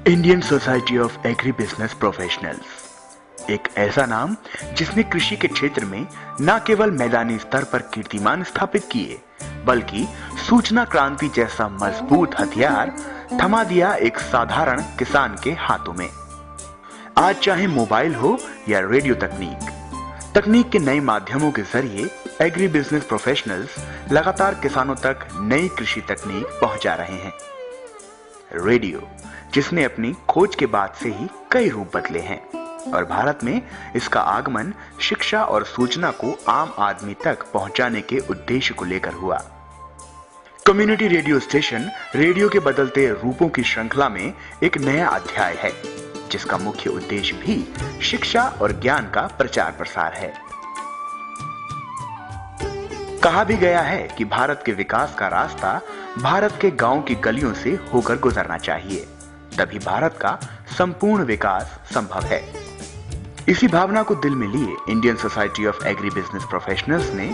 Indian society of agri business professionals, एक ऐसा नाम जिसने कृषि के क्षेत्र में न केवल मैदानी स्तर पर कीर्तिमान स्थापित किए, बल्कि सूचना क्रांति जैसा मजबूत हथियार थमा दिया एक साधारण किसान के हाथों में। आज चाहे मोबाइल हो या रेडियो तकनीक के नए माध्यमों के जरिए एग्री बिजनेस प्रोफेशनल्स लगातार किसानों तक नई कृषि तकनीक पहुंचा रहे हैं। रेडियो, जिसने अपनी खोज के बाद से ही कई रूप बदले हैं और भारत में इसका आगमन शिक्षा और सूचना को आम आदमी तक पहुंचाने के उद्देश्य को लेकर हुआ। कम्युनिटी रेडियो स्टेशन रेडियो के बदलते रूपों की श्रृंखला में एक नया अध्याय है, जिसका मुख्य उद्देश्य भी शिक्षा और ज्ञान का प्रचार प्रसार है। कहा भी गया है कि भारत के विकास का रास्ता भारत के गांव की गलियों से होकर गुजरना चाहिए, तभी भारत का संपूर्ण विकास संभव है। इसी भावना को दिल में लिए Indian society of agri business professionals ने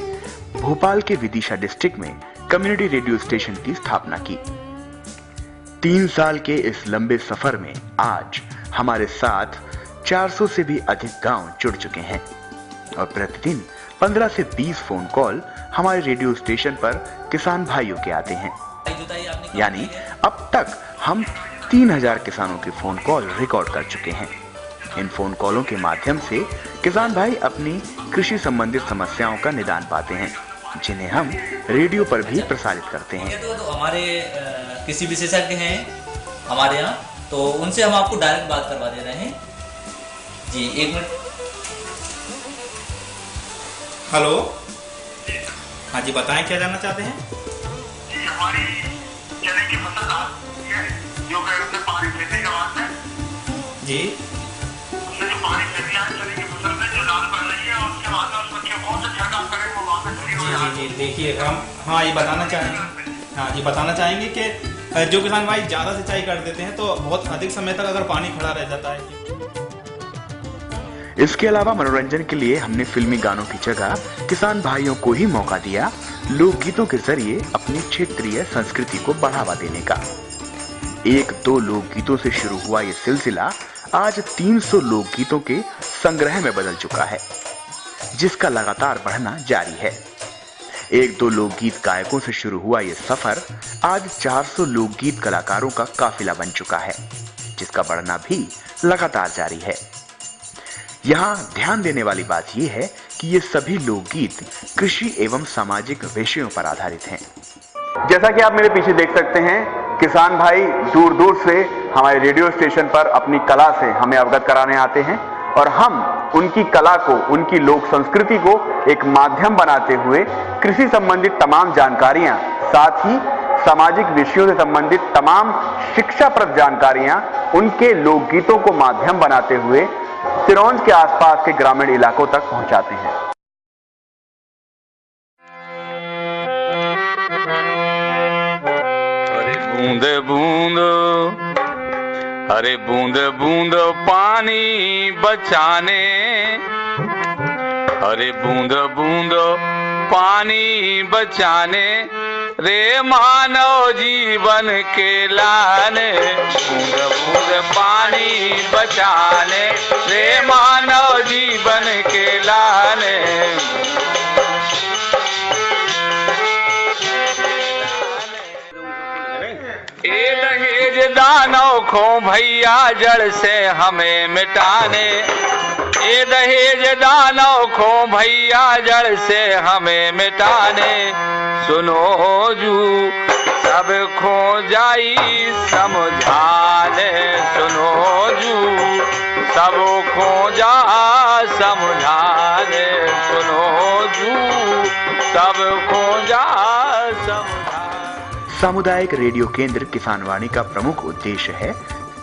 भोपाल के विदिशा डिस्ट्रिक्ट में कम्युनिटी रेडियो स्टेशन की स्थापना की। 3 साल के इस लंबे सफर में आज हमारे साथ 400 से भी अधिक गांव जुड़ चुके हैं और प्रतिदिन 15 से 20 फोन कॉल हमारे रेडियो स्टेशन पर किसान भाइयों के आते हैं। यानी अब तक हम 3000 किसानों के फोन कॉल रिकॉर्ड कर चुके हैं। इन फोन कॉलों के माध्यम से किसान भाई अपनी कृषि संबंधित समस्याओं का निदान पाते हैं, जिन्हें हम रेडियो पर भी प्रसारित करते हैं। तो हमारे कृषि विशेषज्ञ हैं हमारे यहाँ, तो उनसे हम आपको डायरेक्ट बात करवा दे रहे हैं। जी 1 मिनट। हेलो, हाँ जी, बताएं क्या जानना चाहते हैं? जी हमारी चने की फसल है जो उसमें पानी फेंकने का बात है जी, उसमें जो पानी फेंक दिया है चने की फसल में जो लाल पड़ रही है, और उसके बाद में उसमें क्या कौन सा छिड़काव करें वो वहाँ पे सही हो जाए। जी देखिए, हम ये बताना चाहेंगे कि जो किसान भाई ज़्यादा सिंचाई कर देते हैं तो बहुत अधिक समय तक अगर पानी खड़ा रह जाता है। इसके अलावा मनोरंजन के लिए हमने फिल्मी गानों की जगह किसान भाइयों को ही मौका दिया लोकगीतों के जरिए अपनी क्षेत्रीय संस्कृति को बढ़ावा देने का। 1-2 लोकगीतों से शुरू हुआ ये सिलसिला आज 300 लोकगीतों के संग्रह में बदल चुका है, जिसका लगातार बढ़ना जारी है। 1-2 लोकगीत गायकों से शुरू हुआ ये सफर आज 400 लोकगीत कलाकारों का काफिला बन चुका है, जिसका बढ़ना भी लगातार जारी है। यहाँ ध्यान देने वाली बात यह है कि ये सभी लोकगीत कृषि एवं सामाजिक विषयों पर आधारित हैं। जैसा कि आप मेरे पीछे देख सकते हैं, किसान भाई दूर दूर से हमारे रेडियो स्टेशन पर अपनी कला से हमें अवगत कराने आते हैं और हम उनकी कला को, उनकी लोक संस्कृति को एक माध्यम बनाते हुए कृषि संबंधित तमाम जानकारियां, साथ ही सामाजिक विषयों से संबंधित तमाम शिक्षाप्रद जानकारियां उनके लोकगीतों को माध्यम बनाते हुए सिरोंज के आसपास के ग्रामीण इलाकों तक पहुंचाते हैं। अरे बूंद बूंद पानी बचाने, अरे बूंद बूंद पानी बचाने रे मानव जीवन के लाने, बूंद बूंद पानी बचाने रे मानव जीवन के लाने। ए दहेज दानव खो भैया जड़ से हमें मिटाने, ए दहेज दानव खो भैया जड़ से हमें मिटाने। सुनो जू सब खो जाई समझाने, सुनो जू सब खो जा समझाने, सुनो जू सब खो जा समझाने। सामुदायिक रेडियो केंद्र किसानवाणी का प्रमुख उद्देश्य है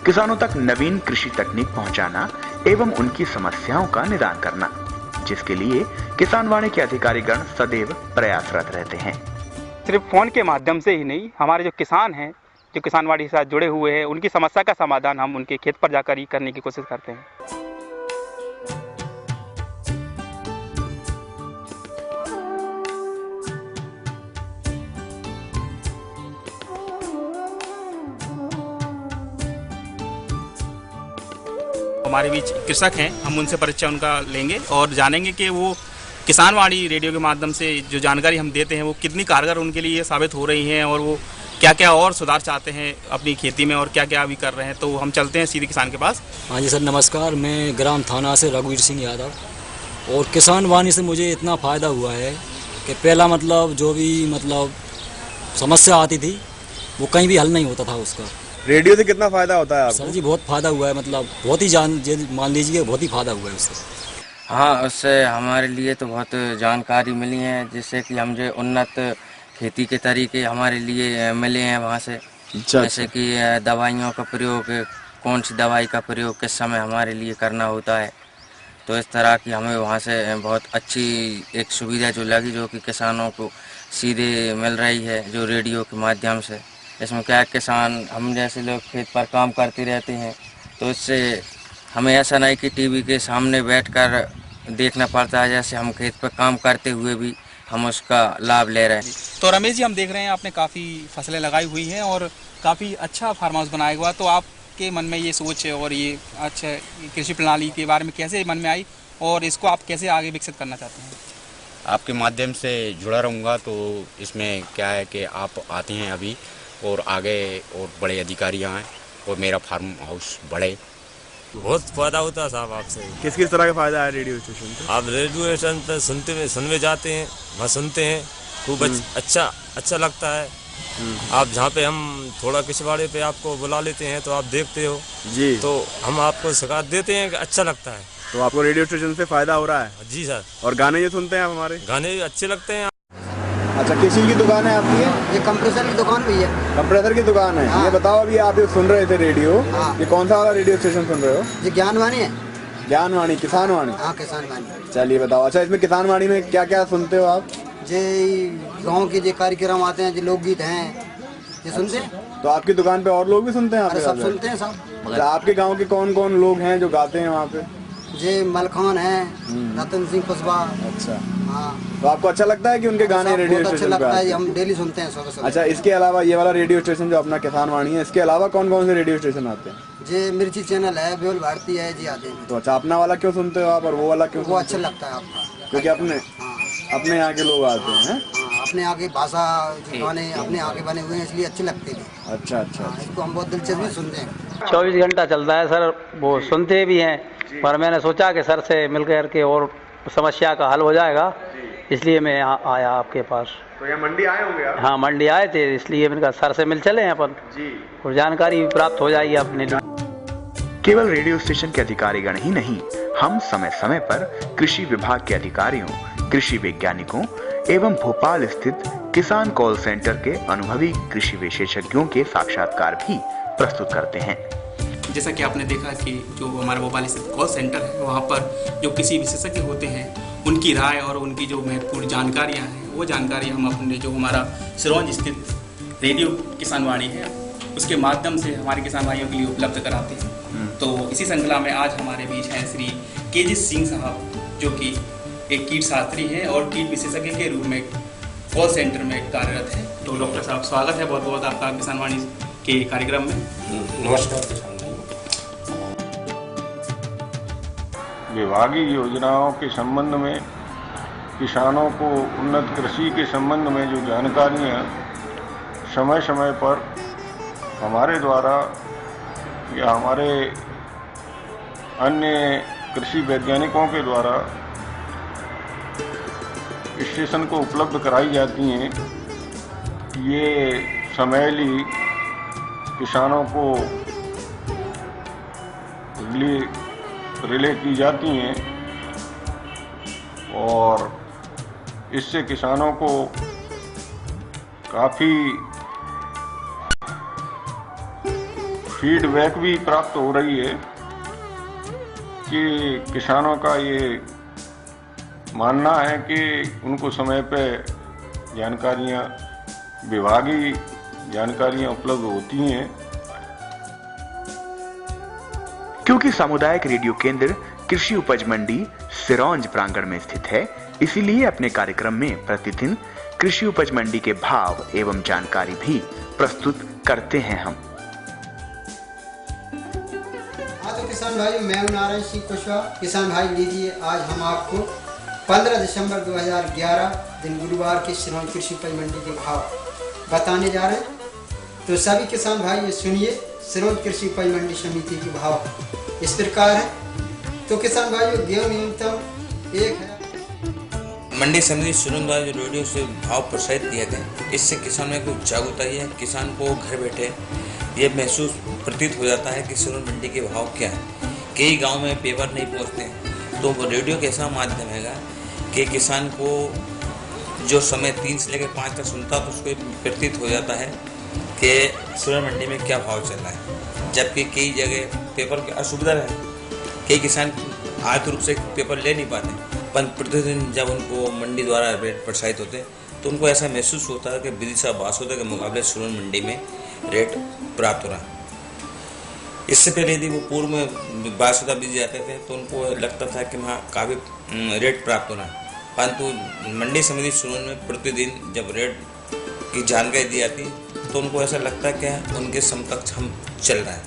किसानों तक नवीन कृषि तकनीक पहुंचाना एवं उनकी समस्याओं का निदान करना, जिसके लिए किसानवाणी के अधिकारीगण सदैव प्रयासरत रहते हैं। सिर्फ फोन के माध्यम से ही नहीं, हमारे जो किसान हैं, जो किसानवाड़ी के साथ जुड़े हुए हैं, उनकी समस्या का समाधान हम उनके खेत पर जाकर ही करने की कोशिश करते हैं। हमारे बीच कृषक हैं, हम उनसे परिचय उनका लेंगे और जानेंगे कि वो किसानवाणी रेडियो के माध्यम से जो जानकारी हम देते हैं वो कितनी कारगर उनके लिए साबित हो रही हैं और वो क्या क्या और सुधार चाहते हैं अपनी खेती में और क्या क्या अभी कर रहे हैं। तो हम चलते हैं सीधे किसान के पास। हाँ जी सर, नमस्कार। मैं ग्राम थाना से रघुवीर सिंह यादव। और किसानवाणी से मुझे इतना फ़ायदा हुआ है कि पहला मतलब जो भी मतलब समस्या आती थी वो कहीं भी हल नहीं होता था उसका। रेडियो से कितना फ़ायदा होता है आपको? सर जी बहुत फ़ायदा हुआ है, मतलब बहुत ही मान लीजिए बहुत ही फ़ायदा हुआ है उससे। हाँ, उससे हमारे लिए तो बहुत जानकारी मिली है, जिससे कि हम जो उन्नत खेती के तरीके हमारे लिए मिले हैं वहाँ से। जैसे कि दवाइयों का प्रयोग, कौन सी दवाई का प्रयोग किस समय हमारे लिए करना होता है। तो इस तरह की हमें वहाँ से बहुत अच्छी एक सुविधा जो लगी, जो कि किसानों को सीधे मिल रही है जो रेडियो के माध्यम से। इसमें क्या किसान, हम जैसे लोग खेत पर काम करते रहते हैं, तो इससे हमें ऐसा नहीं कि टीवी के सामने बैठकर देखना पड़ता है, जैसे हम खेत पर काम करते हुए भी हम उसका लाभ ले रहे हैं। तो रमेश जी, हम देख रहे हैं आपने काफ़ी फसलें लगाई हुई हैं और काफ़ी अच्छा फार्म हाउस बनाया हुआ, तो आपके मन में ये सोच और ये अच्छा कृषि प्रणाली के बारे में कैसे मन में आई और इसको आप कैसे आगे विकसित करना चाहते हैं? आपके माध्यम से जुड़ा रहूँगा। तो इसमें क्या है कि आप आते हैं अभी और आगे और बड़े अधिकारी आएँ और मेरा फार्म हाउस बढ़े। बहुत फायदा होता है साहब आपसे। किस किस तरह का फायदा है रेडियो स्टेशन पे? आप रेडियो स्टेशन पे सुनने जाते हैं, वहाँ सुनते हैं, खूब अच्छा लगता है। आप जहाँ पे हम थोड़ा किसवाड़े पे आपको बुला लेते हैं तो आप देखते हो जी, तो हम आपको शिकायत देते हैं कि अच्छा लगता है। तो आपको रेडियो स्टेशन से फायदा हो रहा है? जी सर। और गाने जो सुनते हैं आप हमारे? गाने अच्छे लगते हैं। अच्छा, किस चीज़ की दुकान है आपकी? ये कंप्रेसर की दुकान भी है। कंप्रेसर की दुकान है। हाँ। ये बताओ, अभी आप जो सुन रहे थे रेडियो, हाँ। ये कौन सा वाला रेडियो स्टेशन सुन रहे हो? ये ज्ञानवाणी है। ज्ञानवाणी, किसानवाणी? हाँ, किसानवाणी। चलिए बताओ। अच्छा, इसमें किसानवाणी में क्या क्या सुनते हो आप? जे गाँव के जो कार्यक्रम आते हैं, जो लोकगीत हैं, ये सुनते हैं। तो आपकी दुकान पे और लोग भी सुनते हैं? अरे सब सुनते हैं सब। आपके गाँव के कौन कौन लोग हैं जो गाते हैं वहाँ पे? जे मलखान है, रतन सिंह कुशवाहा। अच्छा, हाँ। तो आपको अच्छा लगता है कि उनके गाने रेडियो स्टेशन अच्छा लगता है, हम डेली सुनते हैं सुबह सुबह। अच्छा, इसके अलावा ये वाला रेडियो स्टेशन जो अपना किसानवाणी है, इसके अलावा कौन कौन से रेडियो स्टेशन आते हैं? जे मिर्ची चैनल है, बेल भारती है जी, आते हैं। तो अच्छा, अपना वाला क्यों सुनते हो आप और वो वाला क्यों? वो अच्छा लगता है आपका, क्योंकि अपने यहाँ के लोग आते हैं। अपने आगे भाषा गाने अपने आगे बने हुए हैं, इसलिए अच्छे लगते हैं। अच्छा अच्छा, इसको हम बहुत दिलचस्पी सुनते हैं। 24 घंटा चलता है सर, वो सुनते भी हैं, पर मैंने सोचा कि सर से मिल कर के और समस्या का हल हो जाएगा, इसलिए मैं यहाँ आया आपके पास। तो यहाँ मंडी आए होंगे आप? हाँ, मंडी आए थे, इसलिए मैंने कहा सर से मिल चले अपन जी, और जानकारी भी प्राप्त हो जाएगी अपने लिए। केवल रेडियो स्टेशन के अधिकारीगण ही नहीं, हम समय समय पर कृषि विभाग के अधिकारियों, कृषि वैज्ञानिकों एवं भोपाल स्थित किसान कॉल सेंटर के अनुभवी कृषि विशेषज्ञों के साक्षात्कार भी प्रस्तुत करते हैं। जैसा कि आपने देखा कि जो हमारा भोपाल स्थित कॉल सेंटर है, वहाँ पर जो कृषि विशेषज्ञ होते हैं, उनकी राय और उनकी जो महत्वपूर्ण जानकारियाँ हैं, वो जानकारी हम अपने जो हमारा सिरोंज स्थित रेडियो किसानवाणी है, उसके माध्यम से हमारे किसान भाइयों के लिए उपलब्ध कराते हैं। तो इसी श्रृंखला में आज हमारे बीच हैं श्री के सिंह साहब, जो कि एक कीट शास्त्री हैं और कीट विशेषज्ञ के रूप में कॉल सेंटर में कार्यरत हैं। तो डॉक्टर साहब, स्वागत है बहुत बहुत आपका किसानवाणी के कार्यक्रम में। नमस्कार। विभागीय योजनाओं के संबंध में, किसानों को उन्नत कृषि के संबंध में जो जानकारियाँ समय समय पर हमारे द्वारा या हमारे अन्य कृषि वैज्ञानिकों के द्वारा स्टेशन को उपलब्ध कराई जाती हैं, ये समयली किसानों को रिले की जाती हैं और इससे किसानों को काफ़ी फीडबैक भी प्राप्त हो रही है कि किसानों का ये मानना है कि उनको समय पे जानकारियाँ, विभागीय जानकारियाँ उपलब्ध होती हैं। क्योंकि सामुदायिक रेडियो केंद्र कृषि उपज मंडी सिरोंज प्रांगण में स्थित है, इसीलिए अपने कार्यक्रम में प्रतिदिन कृषि उपज मंडी के भाव एवं जानकारी भी प्रस्तुत करते हैं हम। किसान भाइयों, मैं हूं नारायण सिंह कुशवाहा। किसान भाई लीजिए, आज हम आपको 15 दिसंबर 2011 दिन गुरुवार की सिरोंज कृषि उपज मंडी के भाव बताने जा रहे हैं। तो सभी किसान भाई ये सुनिए, सिरोंज कृषि उपज मंडी समिति के भाव इस प्रकार है। तो किसान भाइयों, गेहूँ न्यूनतम 1000। मंडी समिति सिरोंज द्वारा जो रेडियो से भाव प्रसारित किए गए, इससे किसानों में कुछ जागरूकता ही है। किसान को घर बैठे ये महसूस प्रतीत हो जाता है कि सिरोंज मंडी के भाव क्या है। कई गांव में पेपर नहीं पहुंचते, तो रेडियो के ऐसा माध्यम है कि किसान को जो समय 3 से लेकर 5 तक सुनता तो उसको प्रतीत हो जाता है कि सिरोंज मंडी में क्या भाव चल रहा है। जबकि कई जगह पेपर की असुविधा है, कई किसान आर्थिक रूप से पेपर ले नहीं पाते, पर प्रतिदिन जब उनको मंडी द्वारा रेट प्रसारित होते तो उनको ऐसा महसूस होता है कि विदिशा बासोदा के मुकाबले सिरोंज मंडी में रेट प्राप्त हो रहा। इससे पहले यदि वो पूर्व में बासोदा बीज जाते थे तो उनको लगता था कि वहाँ काफ़ी रेट प्राप्त हो रहा है, परंतु मंडी समिति सिरोंज में प्रतिदिन जब रेट की जानकारी दी जाती तो उनको ऐसा लगता है कि उनके समकक्ष हम चल रहा है।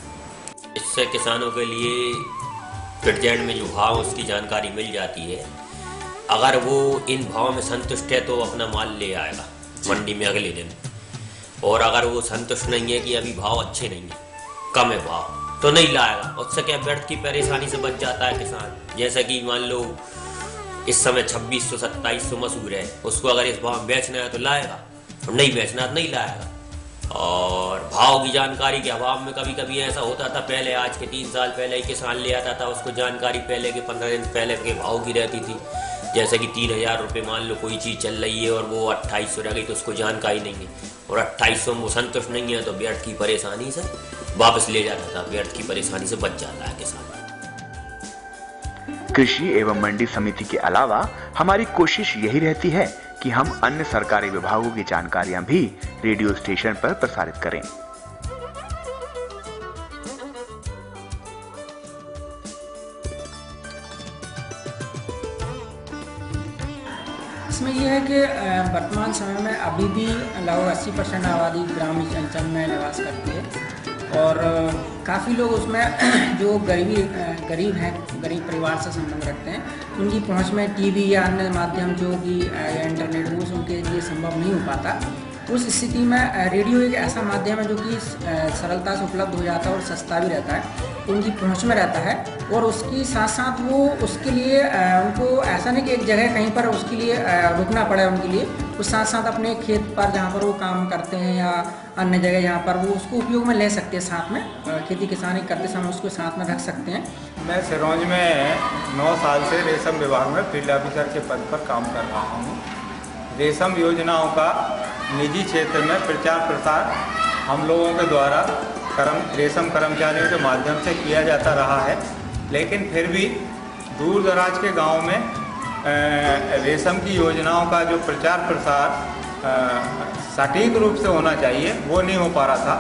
इससे किसानों के लिए प्रेजेंट में जो भाव उसकी जानकारी मिल जाती है। अगर वो इन भाव में संतुष्ट है तो अपना माल ले आएगा मंडी में अगले दिन, और अगर वो संतुष्ट नहीं है कि अभी भाव अच्छे नहीं है, कम है भाव, तो नहीं लाएगा। उससे क्या व्यर्थ की परेशानी से बच जाता है किसान। जैसा कि मान लो इस समय 2600-2700 मसूर है, उसको अगर इस भाव में बेचना है तो लाएगा, और नहीं बेचना तो नहीं लाएगा। और भाव की जानकारी के अभाव में कभी कभी ऐसा होता था, पहले आज के 3 साल पहले ही किसान ले आता था, उसको जानकारी पहले के 15 दिन पहले के भाव की रहती थी। जैसे कि 3000 रुपये मान लो कोई चीज़ चल रही है और वो 2800 रह गई तो उसको जानकारी नहीं है, और 2800 में वो संतुष्ट नहीं है तो व्यर्थ की परेशानी से वापस ले जाता था, व्यर्थ की परेशानी से बच जाता है किसान। कृषि एवं मंडी समिति के अलावा हमारी कोशिश यही रहती है कि हम अन्य सरकारी विभागों की जानकारियां भी रेडियो स्टेशन पर प्रसारित करें। इसमें यह है कि वर्तमान समय में अभी भी लगभग 80% आबादी ग्रामीण अंचल में निवास करती है, और काफ़ी लोग उसमें जो गरीब हैं, गरीब परिवार से संबंध रखते हैं, उनकी पहुंच में टीवी या अन्य माध्यम जो कि इंटरनेट न्यूज़ उनके लिए संभव नहीं हो पाता। उस स्थिति में रेडियो एक ऐसा माध्यम है जो कि सरलता से उपलब्ध हो जाता है और सस्ता भी रहता है, उनकी पहुंच में रहता है। और उसके साथ साथ वो उसके लिए उनको ऐसा नहीं कि एक जगह कहीं पर उसके लिए रुकना पड़े उनके लिए, उस साथ साथ अपने खेत पर जहाँ पर वो काम करते हैं या अन्य जगह जहाँ पर वो उसको उपयोग में ले सकते हैं, साथ में खेती किसानी करते समय उसको साथ में रख सकते हैं। मैं सिरोंज में 9 साल से रेशम विभाग में फील्ड ऑफिसर के पद पर काम कर रहा हूँ। रेशम योजनाओं का निजी क्षेत्र में प्रचार प्रसार हम लोगों के द्वारा रेशम कर्मचारियों के माध्यम से किया जाता रहा है, लेकिन फिर भी दूर दराज के गांव में रेशम की योजनाओं का जो प्रचार प्रसार सटीक रूप से होना चाहिए वो नहीं हो पा रहा था।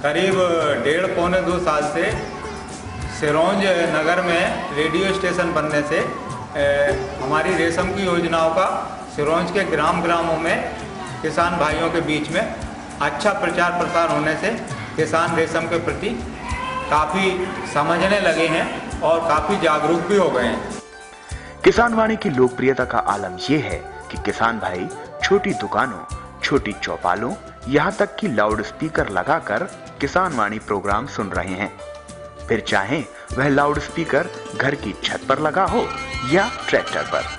करीब 1.5-2 साल से सिरोंज नगर में रेडियो स्टेशन बनने से हमारी रेशम की योजनाओं का सिरोंज के ग्रामों में किसान भाइयों के बीच में अच्छा प्रचार प्रसार होने से किसान रेशम के प्रति काफ़ी समझने लगे हैं और काफ़ी जागरूक भी हो गए हैं। किसान वाणी की लोकप्रियता का आलम यह है कि किसान भाई छोटी दुकानों, छोटी चौपालों, यहाँ तक कि लाउड स्पीकर लगाकर किसान वाणी प्रोग्राम सुन रहे हैं। फिर चाहे वह लाउड स्पीकर घर की छत पर लगा हो या ट्रैक्टर पर।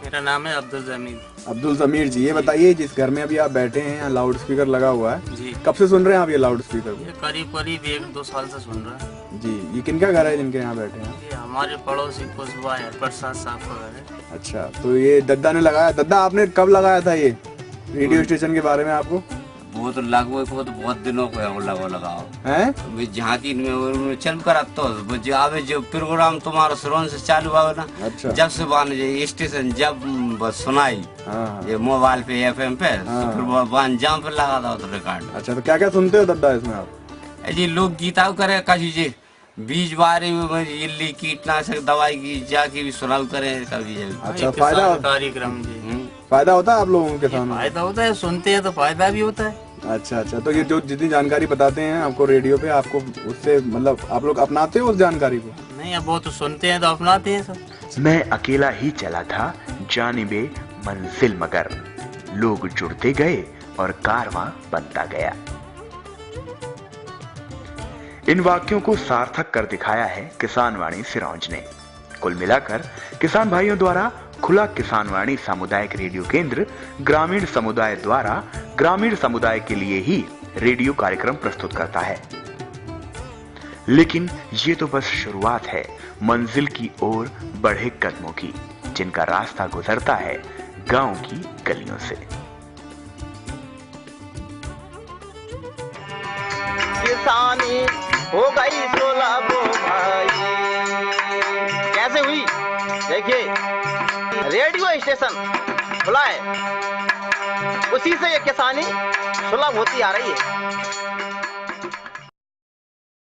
मेरा नाम है अब्दुल जमीर। अब्दुल जमीर जी, ये बताइए जिस घर में अभी आप बैठे हैं यहाँ लाउड स्पीकर लगा हुआ है जी, कब से सुन रहे हैं आप ये लाउड स्पीकर? ये करीब 1-2 साल से सुन रहे हैं जी। ये किनका घर है जिनके यहाँ बैठे हैं? ये हमारे पड़ोसी कुशवाहा है, प्रसाद साहब का घर है। अच्छा, तो ये दद्दा ने लगाया। दद्दा, आपने कब लगाया था ये रेडियो स्टेशन के बारे में? आपको वो तो लगभग वो तो बहुत दिनों को है लगाओ हैं झांकी में चल कर तो जो आवे जो प्रोग्राम तुम्हारा सुरन से चालू हुआ ना। अच्छा। जब से बान ये स्टेशन जब बस सुनाई ये मोबाइल पे एफएम पे तो फिर वो बान जाम पे लगा था तो रिकॉर्ड। अच्छा, तो क्या क्या सुनते हो दादा इसमें आप? जी लोग गीता करे कभी जी बीज बारे में इल्ली कीटनाशक दवाई की जाके भी सुनाव करे कभी। अच्छा, फायदा कार्यक्रम जी फायदा होता है आप लोगों के किसानों? फायदा होता है, सुनते हैं तो फायदा भी होता है। अच्छा अच्छा, तो ये जो जितनी जानकारी बताते हैं आपको रेडियो पे, आपको उससे मतलब आप लोग अपनाते हो उस जानकारी को? नहीं, अब वो तो सुनते हैं तो अपनाते हैं सब। मैं अकेला ही चला था जानिबे मंजिल मगर, लोग जुड़ते गए और कारवां बनता गया। इन वाक्यों को सार्थक कर दिखाया है किसान वाणी सिरौंज ने। कुल मिलाकर किसान भाइयों द्वारा खुला किसान वाणी सामुदायिक रेडियो केंद्र ग्रामीण समुदाय द्वारा ग्रामीण समुदाय के लिए ही रेडियो कार्यक्रम प्रस्तुत करता है। लेकिन ये तो बस शुरुआत है मंजिल की ओर बढ़े कदमों की, जिनका रास्ता गुजरता है गांव की गलियों से। किसानी हो गई 16 भाई, कैसे हुई देखिए, रेडियो स्टेशन खुला है, उसी से ये किसानी सुलभ होती आ रही है।